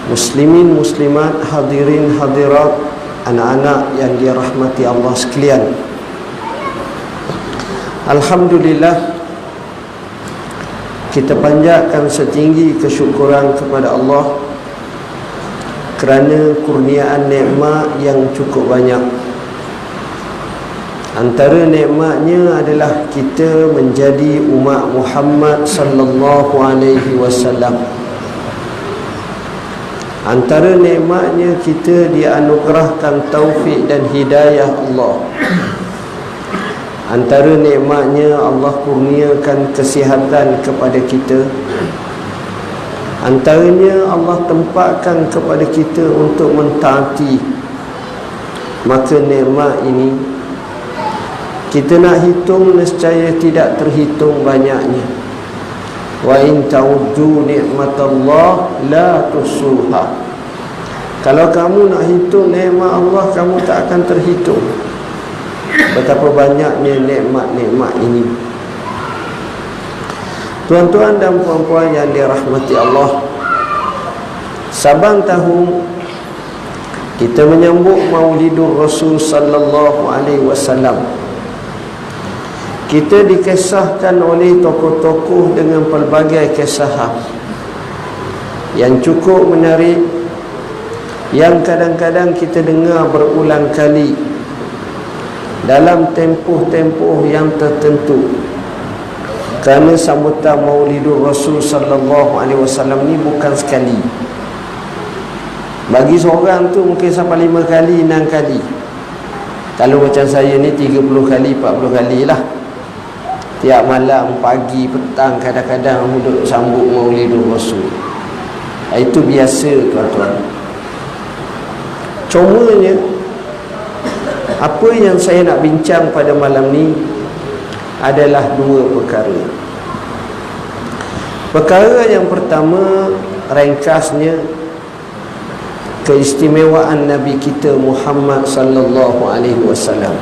muslimin, muslimat, hadirin, hadirat, anak-anak yang dirahmati Allah sekalian. Alhamdulillah, kita panjatkan setinggi kesyukuran kepada Allah kerana kurniaan nikmat yang cukup banyak. Antara nikmatnya adalah kita menjadi umat Muhammad sallallahu alaihi wasallam. Antara nikmatnya kita dianugerahkan taufik dan hidayah Allah. Antara nikmatnya Allah kurniakan kesihatan kepada kita. Antaranya Allah tempatkan kepada kita untuk mentaati. Maka nikmat ini kita nak hitung nescaya tidak terhitung banyaknya. Wa in ta'uddu ni'matallah la tusuha. Kalau kamu nak hitung nikmat Allah, kamu tak akan terhitung betapa banyaknya nikmat-nikmat ini. Tuan-tuan dan puan-puan yang dirahmati Allah, Sabang tahun kita menyambut Maulidur Rasul sallallahu alaihi wasallam. Kita dikisahkan oleh tokoh-tokoh dengan pelbagai kisah yang cukup menarik, yang kadang-kadang kita dengar berulang kali dalam tempoh-tempoh yang tertentu. Kerana sambutan Maulidur Rasul sallallahu alaihi wasallam ni bukan sekali. Bagi seorang tu mungkin sampai 5 kali, 6 kali. Kalau macam saya ni 30 kali, 40 kali lah. Tiap malam, pagi, petang, kadang-kadang duduk sambut Maulidur Rasul. Itu biasa, tuan-tuan. Cumanya, apa yang saya nak bincang pada malam ni adalah 2 perkara. Perkara yang pertama, ringkasnya, keistimewaan Nabi kita Muhammad sallallahu alaihi wasallam.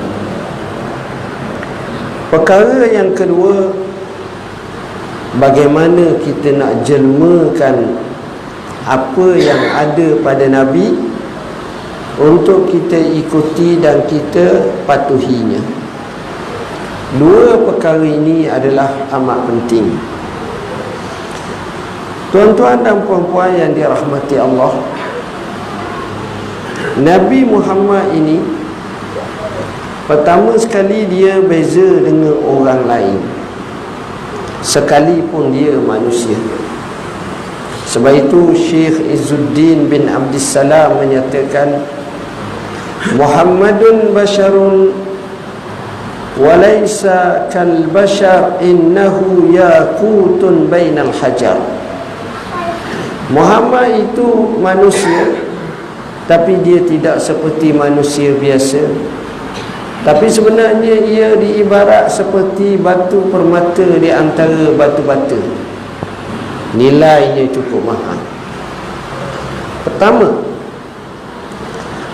Perkara yang kedua, bagaimana kita nak jelmakan apa yang ada pada Nabi untuk kita ikuti dan kita patuhinya. 2 perkara ini adalah amat penting. Tuan-tuan dan puan-puan yang dirahmati Allah, Nabi Muhammad ini pertama sekali dia beza dengan orang lain, sekalipun dia manusia. Sebab itu Syekh Izzuddin bin Abdissalam menyatakan, Muhammadun basharun walaysa kal bashar innahu yaqutun bainal hajar. Muhammad itu manusia, tapi dia tidak seperti manusia biasa. Tapi sebenarnya ia diibarat seperti batu permata di antara batu-bata. Nilainya cukup mahal. Pertama,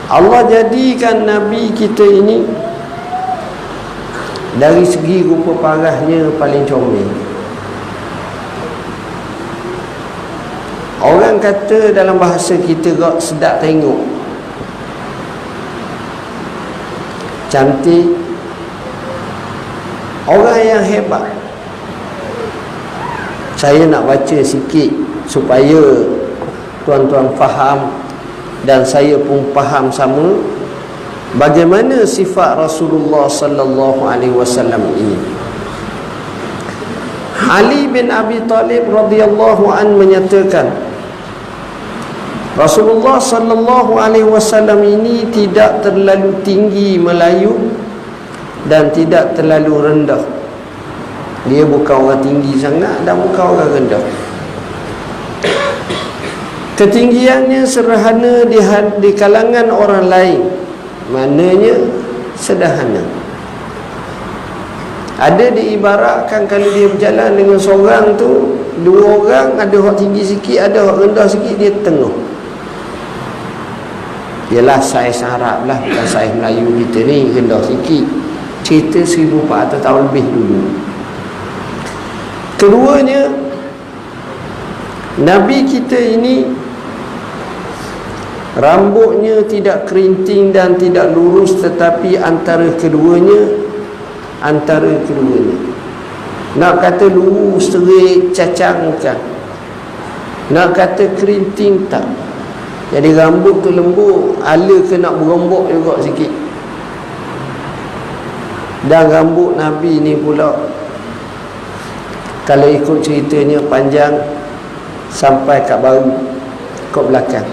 Allah jadikan Nabi kita ini dari segi rupa parahnya paling comel. Orang kata dalam bahasa kita sedap tengok, cantik, orang yang hebat. Saya nak baca sikit supaya tuan-tuan faham dan saya pun faham sama bagaimana sifat Rasulullah sallallahu alaihi wasallam ini. Ali bin Abi Talib radhiyallahu an menyatakan, Rasulullah sallallahu alaihi wasallam ini tidak terlalu tinggi Melayu dan tidak terlalu rendah. Dia bukan orang tinggi sangat dan bukan orang rendah. Ketinggiannya serhana di kalangan orang lain, maknanya sederhana. Ada diibaratkan kalau dia berjalan dengan seorang tu, 2 orang, ada orang tinggi sikit, ada orang rendah sikit, dia tengah. Ialah saiz Arab lah, bukan saiz Melayu kita ni, rendah sikit. Cerita 1400 tahun lebih dulu. Keduanya, Nabi kita ini Rambutnya tidak kerinting dan tidak lurus, tetapi antara keduanya. Nak kata lurus straight cacang bukan, nak kata kerinting tak. Jadi rambut tu lembut, ala ke nak berombok juga sikit. Dan rambut Nabi ni pula, kalau ikut ceritanya panjang sampai kat bahu, kat belakang.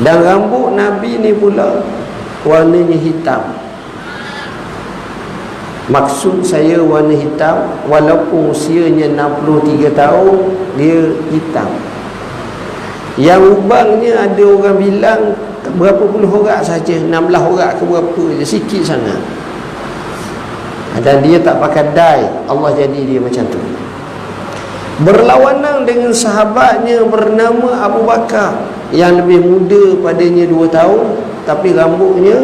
Dan rambut Nabi ni pula warnanya hitam. Maksud saya warna hitam, walaupun usianya 63 tahun, dia hitam. Yang ubangnya ada orang bilang berapa puluh orang saja, 16 orang ke berapa je, sikit sangat. Dan dia tak pakai dye, Allah jadi dia macam tu. Berlawanan dengan sahabatnya bernama Abu Bakar, yang lebih muda padanya 2 tahun, tapi rambutnya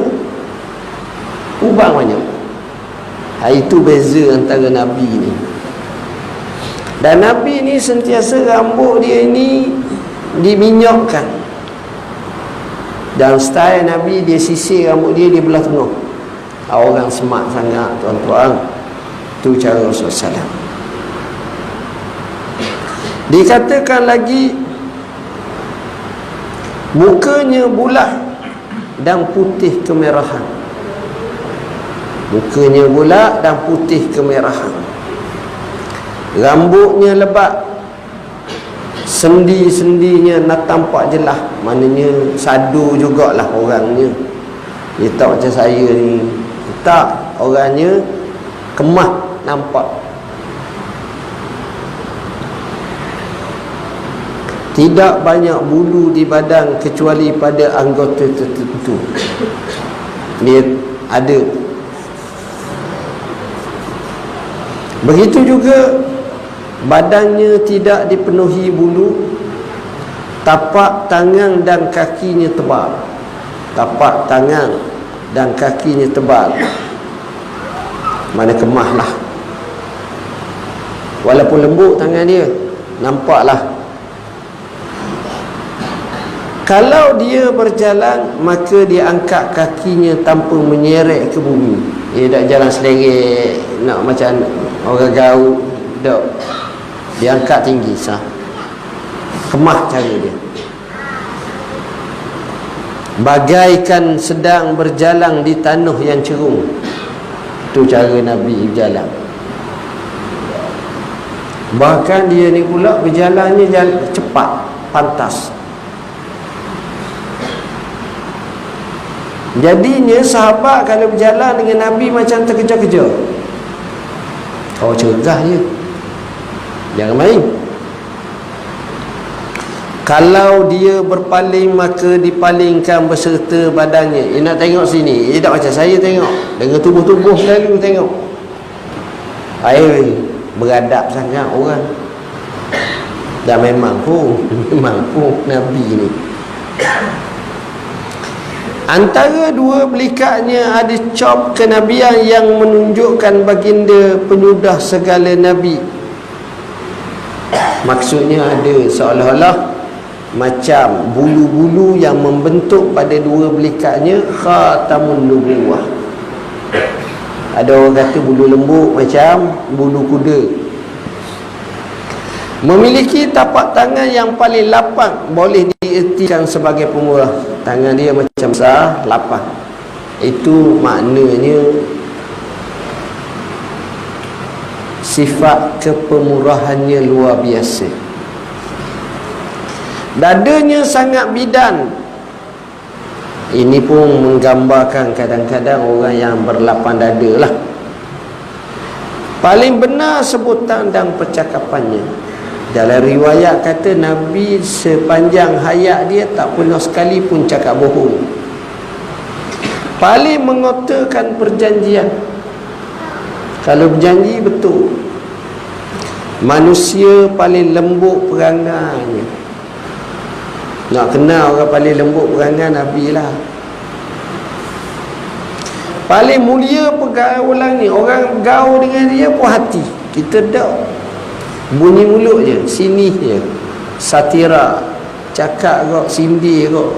ubang banyak. Itu beza antara Nabi ni. Dan Nabi ni sentiasa rambut dia ni diminyakkan. Dan style Nabi, dia sisir rambut dia, dia belah tengah. Orang smart sangat tuan-tuan. Itu cara Rasulullah SAW. Dikatakan lagi, mukanya bulat dan putih kemerahan. Mukanya bulat dan putih kemerahan. Rambutnya lebat, sendi-sendinya nak tampak jelas. Maknanya sadu jugalah orangnya. Dia tak macam saya ni. Tak, orangnya kemah nampak. Tidak banyak bulu di badan kecuali pada anggota tertentu. Dia ada. Begitu juga badannya tidak dipenuhi bulu. Tapak tangan dan kakinya tebal. Tapak tangan dan kakinya tebal. Mana kemahlah. Walaupun lembut tangan dia, nampaklah. Kalau dia berjalan, maka dia angkat kakinya tanpa menyeret ke bumi. Dia tak jalan selerek, nak macam orang gaul. Tak. Dia angkat tinggi sah. Kemah cara dia. Bagaikan sedang berjalan di tanah yang cerung. Itu cara Nabi berjalan. Bahkan dia ni pula berjalannya cepat, pantas. Jadinya sahabat kalau berjalan dengan Nabi macam terkejar-kejar. Oh, cergah je, jangan main. Kalau dia berpaling, maka dipalingkan beserta badannya. Nak tengok sini, tak macam saya tengok, dengan tubuh-tubuh selalu tengok. Beradab sangat orang. Dan memang pun Nabi ni. Antara dua belikaknya ada cop kenabian yang menunjukkan baginda penyudah segala nabi. Maksudnya ada seolah-olah macam bulu-bulu yang membentuk pada dua belikaknya khatamun nubuwah. Ada orang kata bulu lembut macam bulu kuda. Memiliki tapak tangan yang paling lapang, boleh diertikan sebagai pemurah. Tangan dia macam besar, lapang. Itu maknanya sifat kepemurahannya luar biasa. Dadanya sangat bidan. Ini pun menggambarkan kadang-kadang orang yang berlapang dada lah. Paling benar sebutan dan percakapannya. Dalam riwayat kata Nabi sepanjang hayat dia tak pernah sekali pun cakap bohong. Paling mengotakan perjanjian. Kalau berjanji betul. Manusia paling lembut perangainya. Nak kenal orang paling lembut perangai, Nabi lah. Paling mulia pergaulan ni, orang gaul dengan dia puas hati. Kita tak bunyi mulut je, sini je, satira, cakap kok, sindir kok,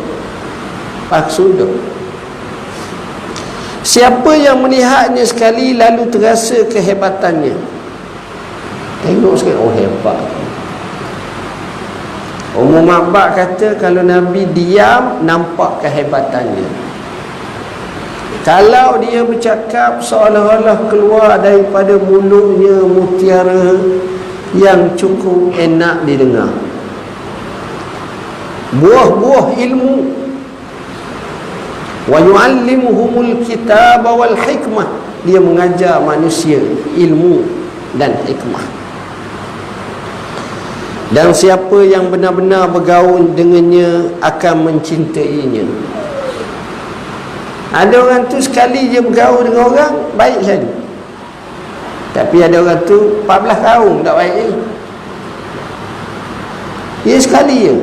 sudah. Siapa yang melihatnya sekali lalu terasa kehebatannya, tengok sekali, oh hebat. Umum Ma'bad kata kalau Nabi diam nampak kehebatannya. Kalau dia bercakap seolah-olah keluar daripada mulutnya mutiara yang cukup enak didengar, buah-buah ilmu. Wa yu'allimuhumul kitaba wal hikmah, dia mengajar manusia ilmu dan hikmah. Dan siapa yang benar-benar bergaul dengannya akan mencintainya. Ada orang tu sekali je bergaul dengan orang, baik saja. Tapi ada orang tu 14 tahun tak baik je. Dia sekali je.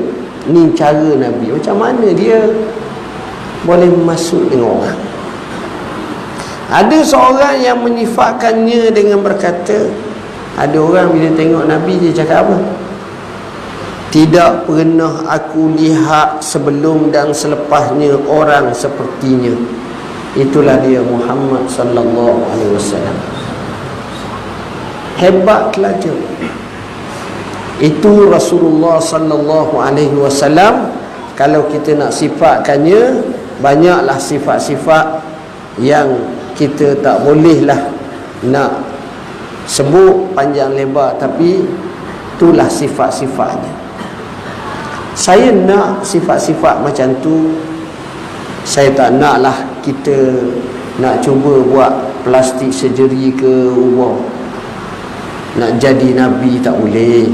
Ni cara Nabi. Macam mana dia boleh masuk dengan orang? Ada seorang yang menyifatkannya dengan berkata, ada orang bila tengok Nabi dia cakap apa? Tidak pernah aku lihat sebelum dan selepasnya orang sepertinya. Itulah dia Muhammad sallallahu alaihi wasallam. Hebat pelajar. Itu Rasulullah sallallahu alaihi wasallam. Kalau kita nak sifatkannya, banyaklah sifat-sifat yang kita tak bolehlah nak sebut panjang lebar, tapi itulah sifat-sifatnya. Saya nak sifat-sifat macam tu. Saya tak naklah kita nak cuba buat plastik surgery ke ubah. Nak jadi Nabi tak boleh.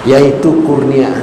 Iaitu kurnia.